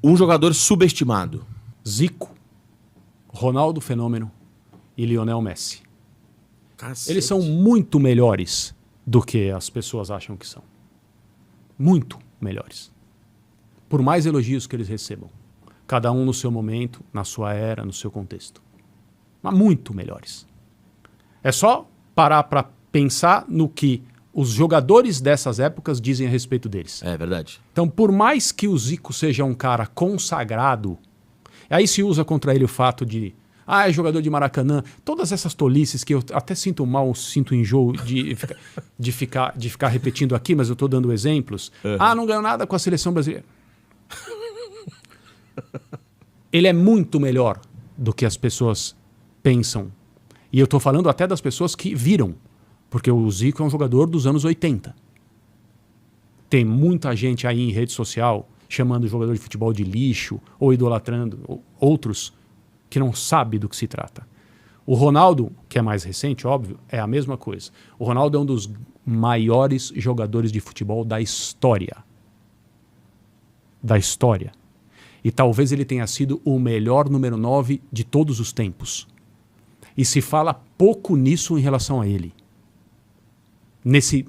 Um jogador subestimado. Zico, Ronaldo Fenômeno e Lionel Messi. Cacete. Eles são muito melhores do que as pessoas acham que são. Muito melhores. Por mais elogios que eles recebam. Cada um no seu momento, na sua era, no seu contexto. Mas muito melhores. É só parar para pensar no que os jogadores dessas épocas dizem a respeito deles. É verdade. Então, por mais que o Zico seja um cara consagrado, aí se usa contra ele o fato de é jogador de Maracanã, todas essas tolices que eu até sinto mal, sinto enjoo de ficar repetindo aqui, mas eu estou dando exemplos. Não ganhou nada com a seleção brasileira. Ele é muito melhor do que as pessoas pensam. E eu estou falando até das pessoas que viram. Porque o Zico é um jogador dos anos 80. Tem muita gente aí em rede social chamando o jogador de futebol de lixo ou idolatrando outros que não sabe do que se trata. O Ronaldo, que é mais recente, óbvio, é a mesma coisa. O Ronaldo é um dos maiores jogadores de futebol da história. Da história. E talvez ele tenha sido o melhor número 9 de todos os tempos. E se fala pouco nisso em relação a ele. Nesse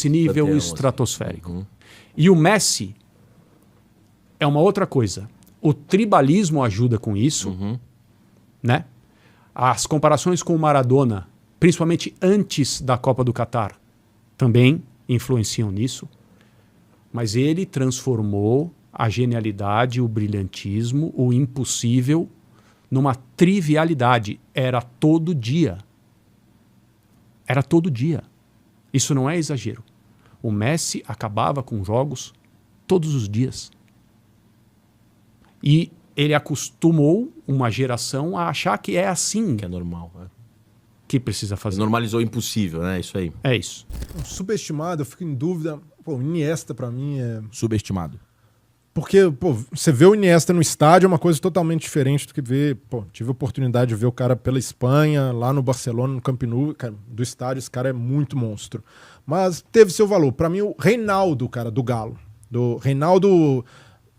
nível estratosférico. Uhum. E o Messi é uma outra coisa. O tribalismo ajuda com isso, né? As comparações com o Maradona, principalmente antes da Copa do Catar, também influenciam nisso. Mas ele transformou a genialidade, o brilhantismo, o impossível numa trivialidade. Era todo dia. Era todo dia. Isso não é exagero. O Messi acabava com jogos todos os dias. E ele acostumou uma geração a achar que é assim Que é normal, né? que precisa fazer. Normalizou o impossível, né? Isso aí. É isso. Subestimado, eu fico em dúvida. Pô, o Iniesta pra mim é... Subestimado. Porque, pô, você vê o Iniesta no estádio é uma coisa totalmente diferente do que ver... Pô, tive a oportunidade de ver o cara pela Espanha, lá no Barcelona, no Camp Nou. Cara, do estádio, esse cara é muito monstro. Mas teve seu valor. Pra mim, o Reinaldo, cara, do Galo. Do Reinaldo...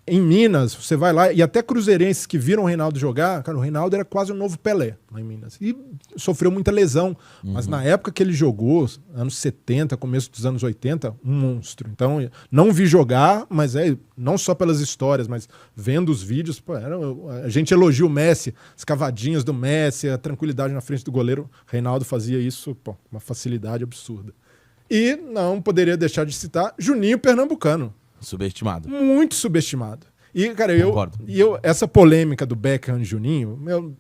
Em Minas, você vai lá, e até cruzeirenses que viram o Reinaldo jogar, cara, o Reinaldo era quase um novo Pelé lá em Minas. E sofreu muita lesão. Mas na época que ele jogou, anos 70, começo dos anos 80, um monstro. Então, não vi jogar, mas não só pelas histórias, mas vendo os vídeos, pô, a gente elogia o Messi, as cavadinhas do Messi, a tranquilidade na frente do goleiro. O Reinaldo fazia isso, pô, uma facilidade absurda. E não poderia deixar de citar Juninho Pernambucano. Subestimado. Muito subestimado. E, cara, Concordo. essa polêmica do Beckham e Juninho, eu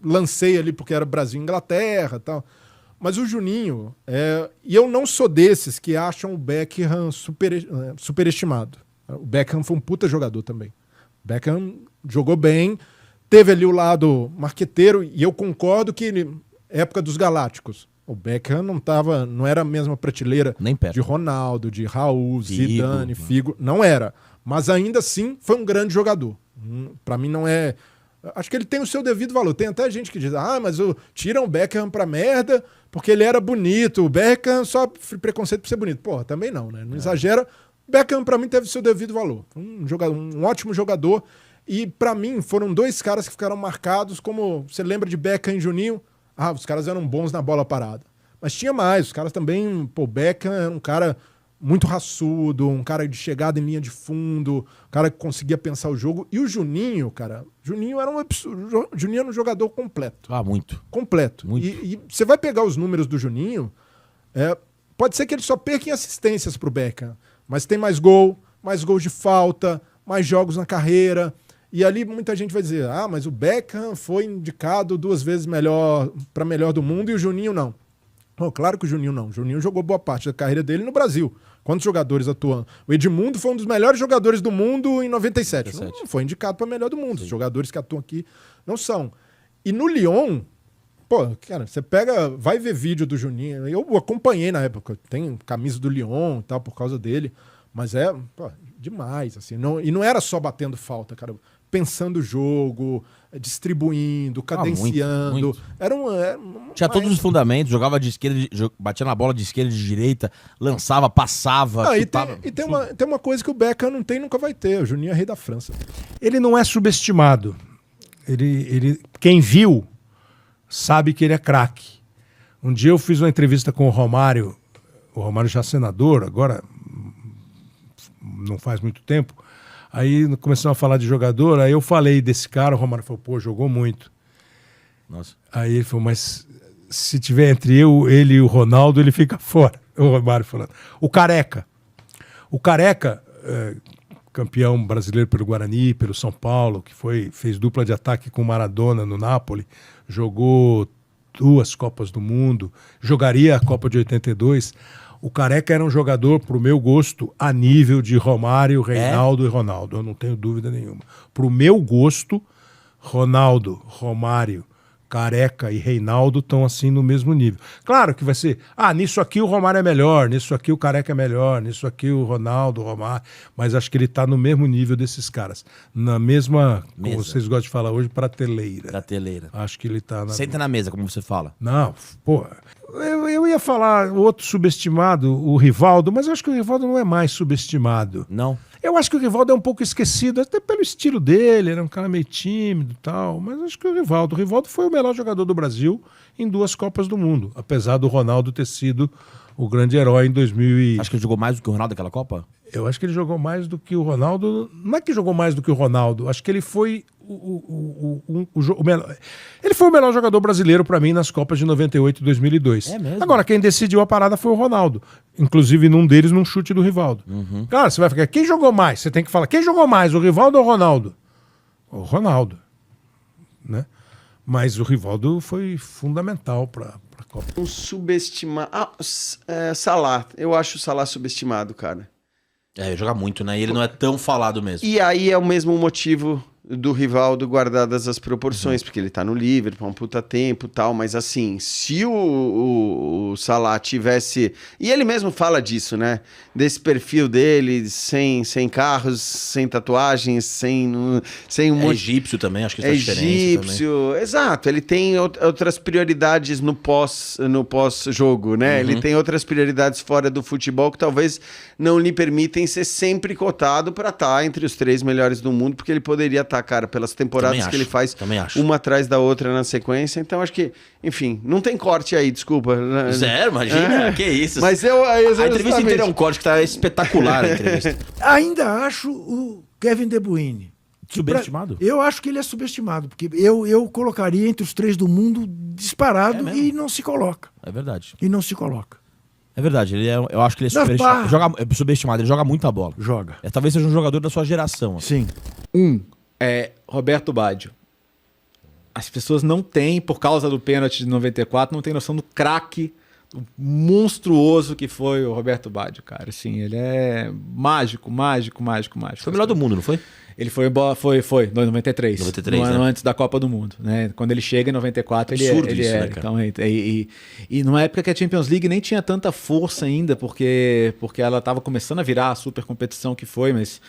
lancei ali porque era Brasil e Inglaterra e tal. Mas o Juninho, e eu não sou desses que acham o Beckham superestimado. O Beckham foi um puta jogador também. O Beckham jogou bem, teve ali o lado marqueteiro, e eu concordo que época dos Galácticos. O Beckham não era a mesma prateleira Nem perto. de Ronaldo, de Raul, Figo, Zidane, Figo. Não era. Mas ainda assim foi um grande jogador. Pra mim não é... Acho que ele tem o seu devido valor. Tem até gente que diz, mas tiram o Beckham pra merda porque ele era bonito. O Beckham só preconceito por ser bonito. Porra, também não, né? Não exagera. O Beckham pra mim teve o seu devido valor. Um ótimo jogador. E pra mim foram dois caras que ficaram marcados como... Você lembra de Beckham e Juninho? Os caras eram bons na bola parada. Mas tinha mais. Os caras também... Pô, Beckham era um cara muito raçudo, um cara de chegada em linha de fundo, um cara que conseguia pensar o jogo. E o Juninho, cara... Juninho era um absurdo. Juninho era um jogador completo. Muito. Completo. Muito. E você vai pegar os números do Juninho, pode ser que ele só perca em assistências pro Beckham. Mas tem mais gols de falta, mais jogos na carreira... E ali muita gente vai dizer, mas o Beckham foi indicado 2 vezes para melhor do mundo e o Juninho não. Claro que o Juninho não. O Juninho jogou boa parte da carreira dele no Brasil. Quantos jogadores atuam? O Edmundo foi um dos melhores jogadores do mundo em 97. Não foi indicado para melhor do mundo. Sim. Os jogadores que atuam aqui não são. E no Lyon, cara, você vai ver vídeo do Juninho. Eu acompanhei na época. Tem camisa do Lyon e tal por causa dele. Mas demais, assim. E não era só batendo falta, cara. pensando o jogo, distribuindo, cadenciando. muito. Era um. Tinha todos os fundamentos, jogava de esquerda, batia na bola de esquerda e de direita, lançava, passava, chutava. Tem uma coisa que o Beckham não tem e nunca vai ter. O Juninho é rei da França. Ele não é subestimado. Quem viu sabe que ele é craque. Um dia eu fiz uma entrevista com o Romário já senador, agora não faz muito tempo. Aí começamos a falar de jogador, aí eu falei desse cara, o Romário falou, pô, jogou muito. Nossa. Aí ele falou, mas se tiver entre ele e o Ronaldo, ele fica fora. O Romário falando. O Careca, campeão brasileiro pelo Guarani, pelo São Paulo, que fez dupla de ataque com o Maradona no Napoli, jogou 2 Copas do Mundo, jogaria a Copa de 82. O Careca era um jogador, pro meu gosto, a nível de Romário, Reinaldo e Ronaldo. Eu não tenho dúvida nenhuma. Pro meu gosto, Ronaldo, Romário, Careca e Reinaldo estão assim no mesmo nível. Claro que vai ser, nisso aqui o Romário é melhor, nisso aqui o Careca é melhor, nisso aqui o Ronaldo, o Romário, mas acho que ele está no mesmo nível desses caras. Na mesma, como vocês gostam de falar hoje, prateleira. Prateleira. Acho que ele está Senta na mesa, como você fala. Não, pô, eu ia falar outro subestimado, o Rivaldo, mas eu acho que o Rivaldo não é mais subestimado. Não? Eu acho que o Rivaldo é um pouco esquecido, até pelo estilo dele, era um cara meio tímido e tal, mas acho que o Rivaldo foi o melhor jogador do Brasil em 2 Copas do Mundo, apesar do Ronaldo ter sido o grande herói em 2000 Acho que ele jogou mais do que o Ronaldo naquela Copa? Eu acho que ele jogou mais do que o Ronaldo. Não é que jogou mais do que o Ronaldo, acho que ele foi o melhor. Ele foi o melhor jogador brasileiro para mim nas Copas de 98 e 2002. É mesmo? Agora, quem decidiu a parada foi o Ronaldo. Inclusive, num deles, num chute do Rivaldo. Cara, você vai ficar, quem jogou mais? Você tem que falar, quem jogou mais, o Rivaldo ou o Ronaldo? O Ronaldo. Né? Mas o Rivaldo foi fundamental para a Copa. Um subestimado. Salah. Eu acho o Salah subestimado, cara. Ele joga muito, né? E ele não é tão falado mesmo. E aí é o mesmo motivo do Rivaldo, guardadas as proporções, porque ele tá no Liverpool há um puta tempo e tal, mas assim, se o Salah tivesse... E ele mesmo fala disso, né? Desse perfil dele, sem carros, sem tatuagens, sem um monte... egípcio também, acho que isso é diferença egípcio, também. Exato. Ele tem outras prioridades no pós-jogo, né? Ele tem outras prioridades fora do futebol que talvez não lhe permitem ser sempre cotado para estar entre os 3 melhores do mundo, porque ele poderia estar, cara, pelas temporadas que ele faz uma atrás da outra na sequência. Então, acho que, enfim, não tem corte aí, desculpa. Zero, imagina, que isso. Mas a entrevista inteira é um corte que tá espetacular, a entrevista. Ainda acho o Kevin De Bruyne. Subestimado? Eu acho que ele é subestimado, porque eu colocaria entre os 3 do mundo disparado e não se coloca. É verdade. E não se coloca. É verdade, eu acho que ele é subestimado, ele joga muita bola. Joga. Talvez seja um jogador da sua geração. Sim. Roberto Baggio. As pessoas não têm, por causa do pênalti de 94, não têm noção do craque, do monstruoso que foi o Roberto Baggio, cara. Assim, ele é mágico. Foi o melhor do mundo, não foi? Ele foi no 93. 93, no ano né? antes da Copa do Mundo, né? Quando ele chega em 94, Absurdo ele isso, é. né, cara? Então, e numa época que a Champions League nem tinha tanta força ainda, porque ela estava começando a virar a super competição que foi, mas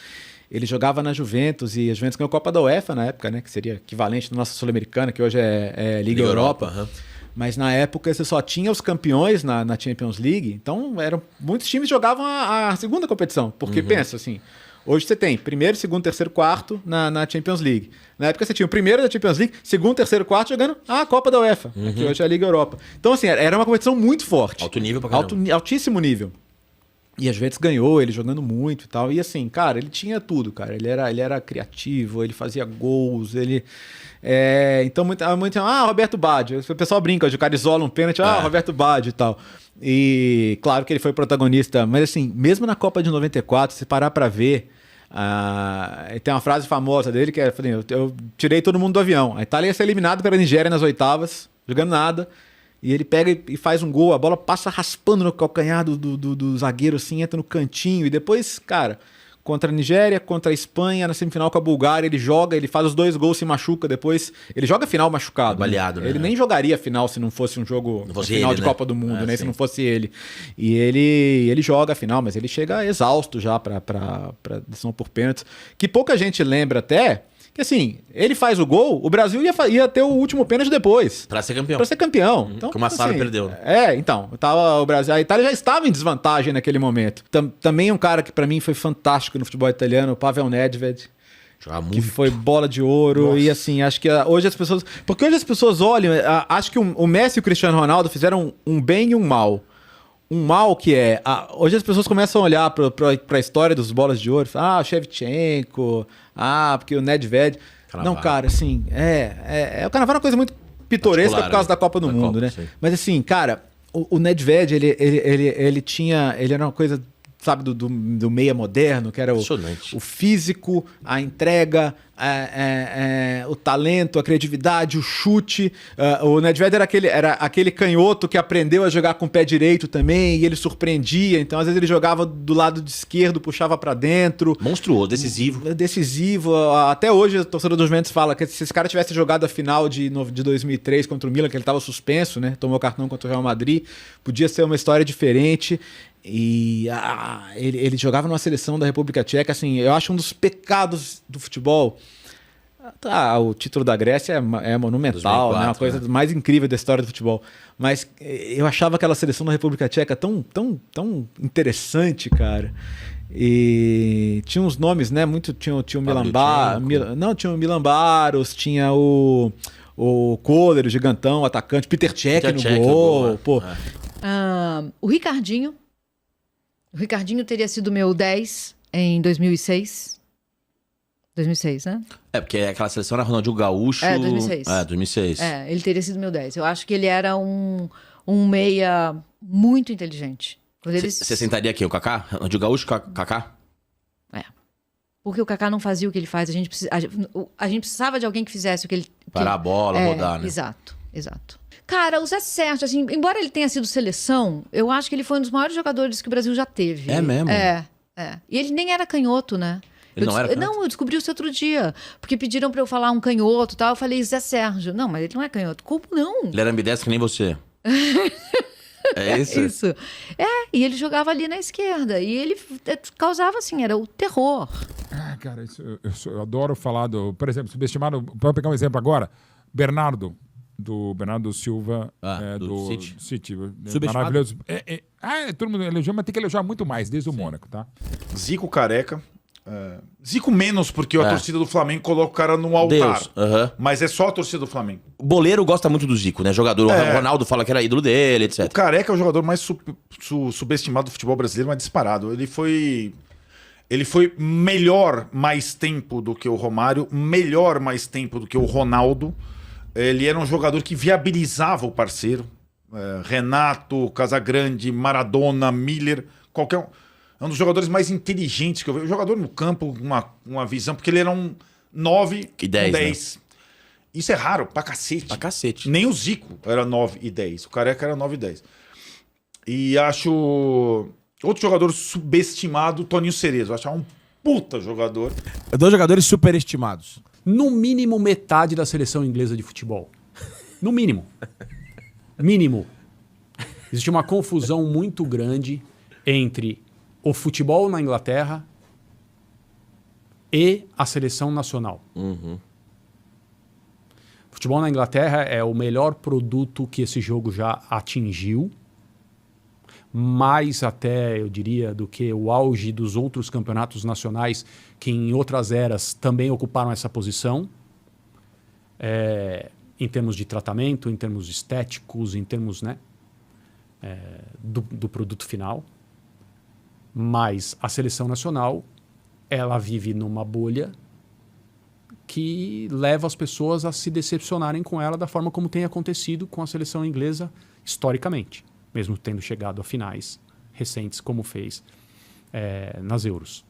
ele jogava na Juventus, e a Juventus ganhou a Copa da UEFA na época, né? Que seria equivalente da nossa Sul-Americana, que hoje é Liga Europa. Mas na época você só tinha os campeões na Champions League, então muitos times jogavam a segunda competição, porque pensa assim, hoje você tem primeiro, segundo, terceiro, quarto na Champions League. Na época você tinha o primeiro da Champions League, segundo, terceiro, quarto jogando a Copa da UEFA, que hoje é a Liga Europa. Então assim, era uma competição muito forte. Alto nível pra caramba. Altíssimo nível. E a Juventus ganhou, ele jogando muito e tal. E assim, cara, ele tinha tudo, cara. Ele era criativo, ele fazia gols, ele... então, muito Roberto Baggio. O pessoal brinca, o cara isola um pênalti, Roberto Baggio e tal. E claro que ele foi protagonista, mas assim, mesmo na Copa de 94, se parar pra ver, tem uma frase famosa dele que é, eu tirei todo mundo do avião. A Itália ia ser eliminada pela Nigéria nas oitavas, jogando nada. E ele pega e faz um gol, a bola passa raspando no calcanhar do zagueiro, assim, entra no cantinho. E depois, cara, contra a Nigéria, contra a Espanha, na semifinal com a Bulgária, ele joga, ele faz os 2 gols, se machuca depois. Ele joga a final machucado. Baleado, né? Ele nem jogaria a final se não fosse um jogo final de Copa do Mundo, né? Sim. Se não fosse ele. E ele joga a final, mas ele chega exausto já pra decisão por pênaltis. Que pouca gente lembra até Que assim, ele faz o gol, o Brasil ia ter o último pênalti depois. Pra ser campeão. Pra ser campeão. Então, Que o Massaro assim, perdeu. Né? Então. O Brasil, a Itália já estava em desvantagem naquele momento. Também um cara que pra mim foi fantástico no futebol italiano, o Pavel Nedved. Que foi bola de ouro. Nossa. E assim, acho que hoje as pessoas... Porque hoje as pessoas olham... Acho que o Messi e o Cristiano Ronaldo fizeram um bem e um mal. Um mal que é... Hoje as pessoas começam a olhar pra história dos bolas de ouro. O Shevchenko... porque o Nedved... Não, cara, assim... O Carnaval é uma coisa muito pitoresca por causa da Copa do Mundo, né? Sim. Mas assim, cara... O Nedved, ele era uma coisa... Sabe, do meia moderno, que era o físico, a entrega, o talento, a criatividade, o chute. O Nedved era aquele canhoto que aprendeu a jogar com o pé direito também, e ele surpreendia. Então, às vezes, ele jogava do lado de esquerdo, puxava pra dentro. Monstruoso, decisivo. Decisivo. Até hoje, o torcedor dos Juventus fala que se esse cara tivesse jogado a final de 2003 contra o Milan, que ele estava suspenso, né? Tomou cartão contra o Real Madrid, podia ser uma história diferente. E ele jogava numa seleção da República Tcheca, assim, eu acho um dos pecados do futebol. O título da Grécia é monumental, 2004, né? Uma coisa mais incrível da história do futebol. Mas eu achava aquela seleção da República Tcheca tão interessante, cara. E tinha uns nomes, né? Tinha o Milan tinha o Milan Baros, tinha o Kohler, o gigantão, o atacante, Peter Cech no gol. O Ricardinho. O Ricardinho teria sido meu 10 em 2006. 2006, né? Porque aquela seleção era Ronaldinho Gaúcho... 2006. 2006. Ele teria sido meu 10. Eu acho que ele era um meia muito inteligente. Você sentaria aqui, o Kaká? Ronaldinho Gaúcho, Kaká? Porque o Kaká não fazia o que ele faz. A gente precisava de alguém que fizesse o que ele... Parar a bola, rodar, né? Exato. Cara, o Zé Sérgio, assim, embora ele tenha sido seleção, eu acho que ele foi um dos maiores jogadores que o Brasil já teve. É mesmo? E ele nem era canhoto, né? Ele não era canhoto? Não, eu descobri isso outro dia. Porque pediram pra eu falar um canhoto e tal. Eu falei Zé Sérgio. Não, mas ele não é canhoto. Como não? Ele era ambidestro que nem você. É isso? Isso. E ele jogava ali na esquerda. E ele causava, assim, era o terror. Cara, eu adoro falar Por exemplo, subestimado... Vou pegar um exemplo agora. Bernardo Silva, do City. Maravilhoso. Todo mundo elogiou, mas tem que elogiar muito mais, desde o Mônaco, tá? Zico careca. Zico menos, porque a torcida do Flamengo coloca o cara no altar. Mas é só a torcida do Flamengo. O boleiro gosta muito do Zico, né? Jogador, o Ronaldo fala que era ídolo dele, etc. O Careca é o jogador mais subestimado do futebol brasileiro, mas disparado. Ele foi melhor mais tempo do que o Romário, melhor mais tempo do que o Ronaldo. Ele era um jogador que viabilizava o parceiro. Renato, Casagrande, Maradona, Miller, qualquer um. É um dos jogadores mais inteligentes que eu vi. O jogador no campo, uma visão, porque ele era um 9 e 10. Né? Isso é raro, pra cacete. Pra cacete. Nem o Zico era 9 e 10. O Careca era 9 e 10. E acho... Outro jogador subestimado, Toninho Cerezo. Eu acho um puta jogador. 2 jogadores superestimados. No mínimo metade da seleção inglesa de futebol. No mínimo. Mínimo. Existe uma confusão muito grande entre o futebol na Inglaterra e a seleção nacional. O futebol na Inglaterra é o melhor produto que esse jogo já atingiu. Mais até, eu diria, do que o auge dos outros campeonatos nacionais que em outras eras também ocuparam essa posição. Em termos de tratamento, em termos estéticos, em termos do produto final. Mas a seleção nacional, ela vive numa bolha que leva as pessoas a se decepcionarem com ela da forma como tem acontecido com a seleção inglesa historicamente. Mesmo tendo chegado a finais recentes, como fez nas Euros.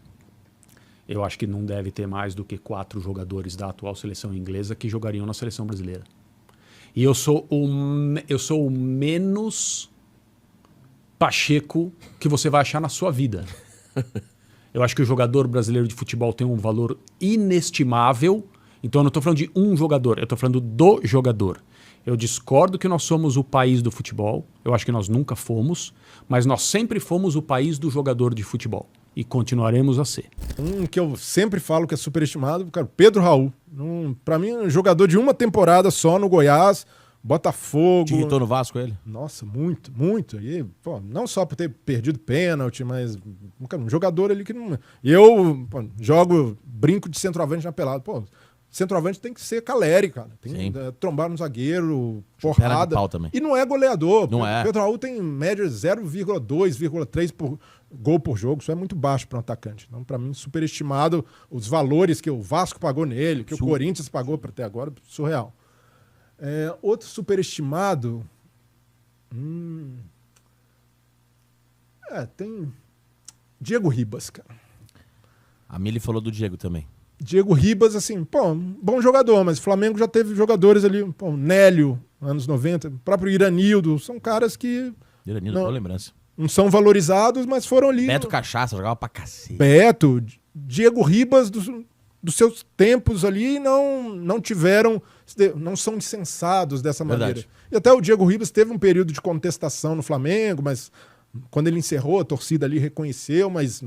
Eu acho que não deve ter mais do que 4 jogadores da atual seleção inglesa que jogariam na seleção brasileira. E eu sou o menos Pacheco que você vai achar na sua vida. Eu acho que o jogador brasileiro de futebol tem um valor inestimável. Então eu não estou falando de um jogador, eu estou falando do jogador. Eu discordo que nós somos o país do futebol. Eu acho que nós nunca fomos. Mas nós sempre fomos o país do jogador de futebol. E continuaremos a ser. Um que eu sempre falo que é superestimado, cara, Pedro Raul. Pra mim, um jogador de uma temporada só no Goiás, Botafogo. Te irritou no Vasco ele? Nossa, muito, muito. E, pô, não só por ter perdido pênalti, mas um jogador ali que não... Eu brinco de centroavante na pelada. Pô, centroavante tem que ser Caleri, cara. Tem que trombar no zagueiro, porrada. Pau também. E não é goleador. Não é. Pedro Raul tem média 0,2, 0,3 gol por jogo. Isso é muito baixo para um atacante. Então, para mim, superestimado. Os valores que o Vasco pagou nele, que o Corinthians pagou até agora, surreal. Outro superestimado... tem Diego Ribas, cara. A Mili falou do Diego também. Diego Ribas, assim, bom jogador, mas o Flamengo já teve jogadores ali, Nélio, anos 90, o próprio Iranildo, são caras que... Iranildo, boa lembrança. Não são valorizados, mas foram ali. Beto Cachaça, jogava pra cacete. Beto, Diego Ribas, dos seus tempos ali, não tiveram, não são insensados dessa maneira. Verdade. E até o Diego Ribas teve um período de contestação no Flamengo, mas quando ele encerrou, a torcida ali reconheceu, mas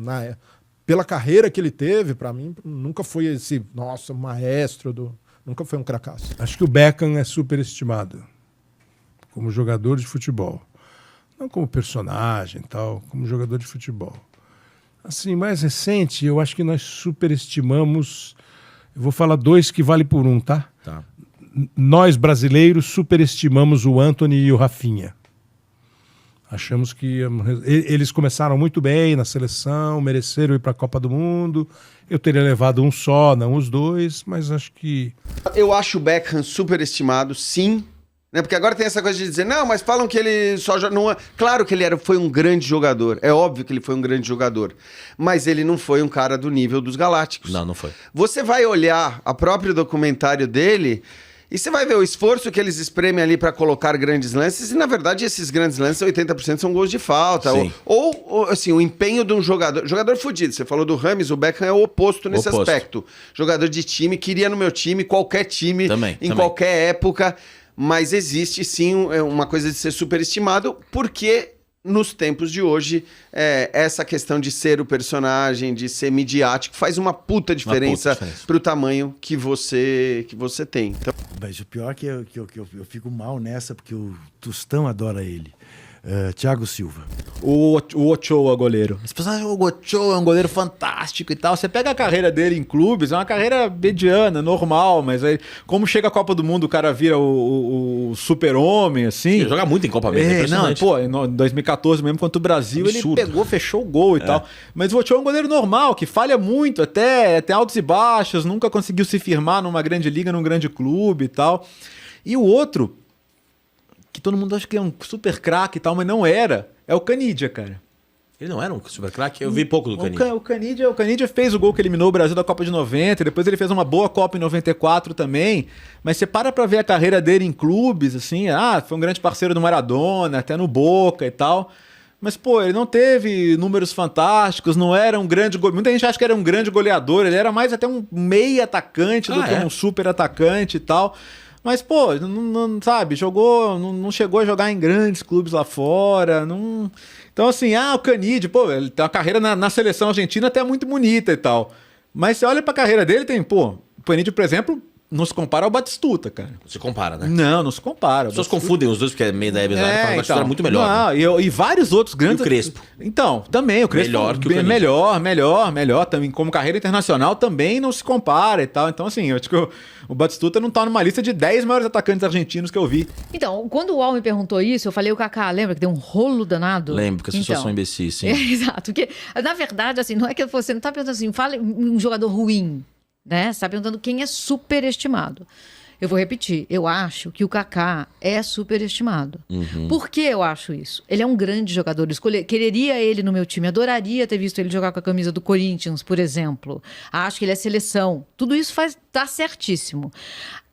pela carreira que ele teve, pra mim, nunca foi esse, maestro nunca foi um cracaço. Acho que o Beckham é superestimado como jogador de futebol. Não como personagem e tal, como jogador de futebol. Assim, mais recente, eu acho que nós superestimamos... Eu vou falar dois que vale por um, tá? Tá. Nós, brasileiros, superestimamos o Antony e o Rafinha. Achamos que eles começaram muito bem na seleção, mereceram ir para a Copa do Mundo. Eu teria levado um só, não os dois, mas acho que... Eu acho o Beckham superestimado, sim. Né? Porque agora tem essa coisa de dizer, não, mas falam que ele só joga... Não... Claro que ele foi um grande jogador. É óbvio que ele foi um grande jogador. Mas ele não foi um cara do nível dos Galácticos. Não foi. Você vai olhar o próprio documentário dele... E você vai ver o esforço que eles espremem ali para colocar grandes lances, e na verdade esses grandes lances, 80% são gols de falta. Ou assim, o empenho de um jogador fudido. Você falou do Rames, o Beckham é o oposto nesse aspecto. Jogador de time, queria no meu time, qualquer time, qualquer época. Mas existe sim uma coisa de ser superestimado, porque... Nos tempos de hoje, essa questão de ser o personagem, de ser midiático, faz uma puta diferença pro tamanho que você tem. Então... Mas o pior é que eu fico mal nessa, porque o Tostão adora ele. Thiago Silva. O Ochoa, goleiro. As pessoas acham que o Ochoa é um goleiro fantástico e tal. Você pega a carreira dele em clubes, é uma carreira mediana, normal, mas aí, como chega a Copa do Mundo, o cara vira o super-homem, assim. Ele joga muito em Copa mesmo, em 2014 mesmo, contra o Brasil, absurdo. Ele pegou, fechou o gol e tal. Mas o Ochoa é um goleiro normal, que falha muito, até tem altos e baixos, nunca conseguiu se firmar numa grande liga, num grande clube e tal. E o outro... que todo mundo acha que é um super craque e tal, mas não era. É o Canidia, cara. Ele não era um super craque? Eu vi pouco do Canidia. O Canidia fez o gol que eliminou o Brasil da Copa de 90, depois ele fez uma boa Copa em 94 também, mas você para pra ver a carreira dele em clubes, assim, foi um grande parceiro do Maradona, até no Boca e tal, mas, pô, ele não teve números fantásticos, não era um grande... Muita gente acha que era um grande goleador, ele era mais até um meio atacante do que um super atacante e tal... Mas, pô, não sabe, não chegou a jogar em grandes clubes lá fora, não... Então, assim, o Canidia, pô, ele tem uma carreira na seleção argentina até muito bonita e tal. Mas você olha pra carreira dele, o Canidia, por exemplo, não se compara ao Batistuta, cara. Não se compara, né? Não se compara. As pessoas confundem os dois, porque é meio da Ebezada, o Batistuta era muito melhor. Não, né? E vários outros grandes... E o Crespo. Então, também, o Crespo... Melhor que o Canidia. Melhor. Também, como carreira internacional, também não se compara e tal. Então, assim, eu acho que o Batistuta não tá numa lista de 10 maiores atacantes argentinos que eu vi. Então, quando o Al me perguntou isso, eu falei o Kaká, lembra que deu um rolo danado? Lembro, porque as pessoas são imbecis, sim. Exato, porque, na verdade, assim, não é que você não tá perguntando assim, fala um jogador ruim, né? Você tá perguntando quem é superestimado. Eu vou repetir, eu acho que o Kaká é superestimado. Por que eu acho isso? Ele é um grande jogador, quereria ele no meu time, adoraria ter visto ele jogar com a camisa do Corinthians, por exemplo. Acho que ele é seleção. Tudo isso tá certíssimo.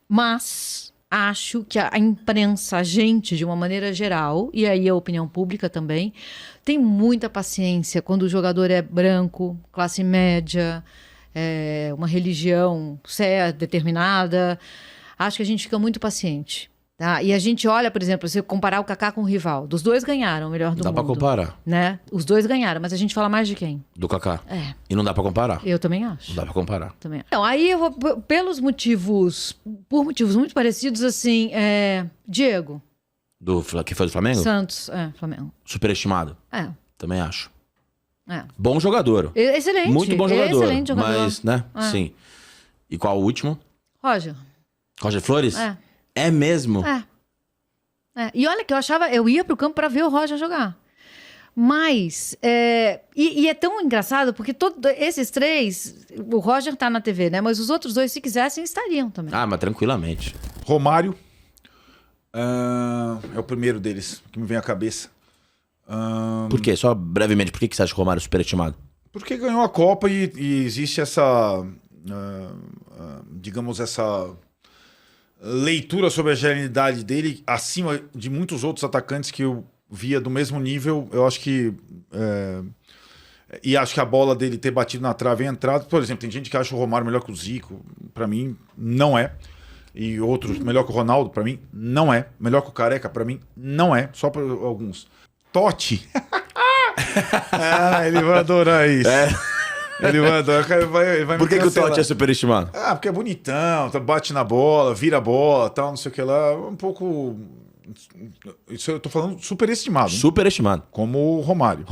Mas acho que a imprensa, a gente, de uma maneira geral, e aí a opinião pública também, tem muita paciência quando o jogador é branco, classe média, uma religião determinada. Acho que a gente fica muito paciente, Tá? E a gente olha, por exemplo, se comparar o Kaká com o Rivaldo. Os dois ganharam o melhor do mundo. Dá pra comparar. Né? Os dois ganharam, mas a gente fala mais de quem? Do Kaká. É. E não dá pra comparar. Eu também acho. Não dá pra comparar. Também acho. Então, aí eu vou, por motivos muito parecidos, assim, Diego. Que foi do Flamengo? Santos, Flamengo. Superestimado. É. Também acho. É. Bom jogador. Excelente. Muito bom jogador. Excelente jogador. Mas, né? Sim. E qual o último? Roger Flores? É mesmo? E olha que eu ia pro campo pra ver o Roger jogar. Mas, e é tão engraçado, porque esses três, o Roger tá na TV, né? Mas os outros dois, se quisessem, estariam também. Ah, mas tranquilamente. Romário é o primeiro deles que me vem à cabeça. Por quê? Só brevemente, por que você acha que o Romário é superestimado? Porque ganhou a Copa e existe essa, digamos, essa leitura sobre a genialidade dele acima de muitos outros atacantes que eu via do mesmo nível. Eu acho que... e acho que a bola dele ter batido na trave e entrado... Por exemplo, tem gente que acha o Romário melhor que o Zico. Pra mim, não é. E outros, melhor que o Ronaldo, pra mim, não é. Melhor que o Careca, pra mim, não é. Só pra alguns. Totti. Ele vai adorar isso. Ele vai adorar. Ele vai Por que o Totti é superestimado? Porque é bonitão, bate na bola, vira a bola, tal, não sei o que lá. Um pouco... Isso eu tô falando superestimado. Superestimado. Como o Romário.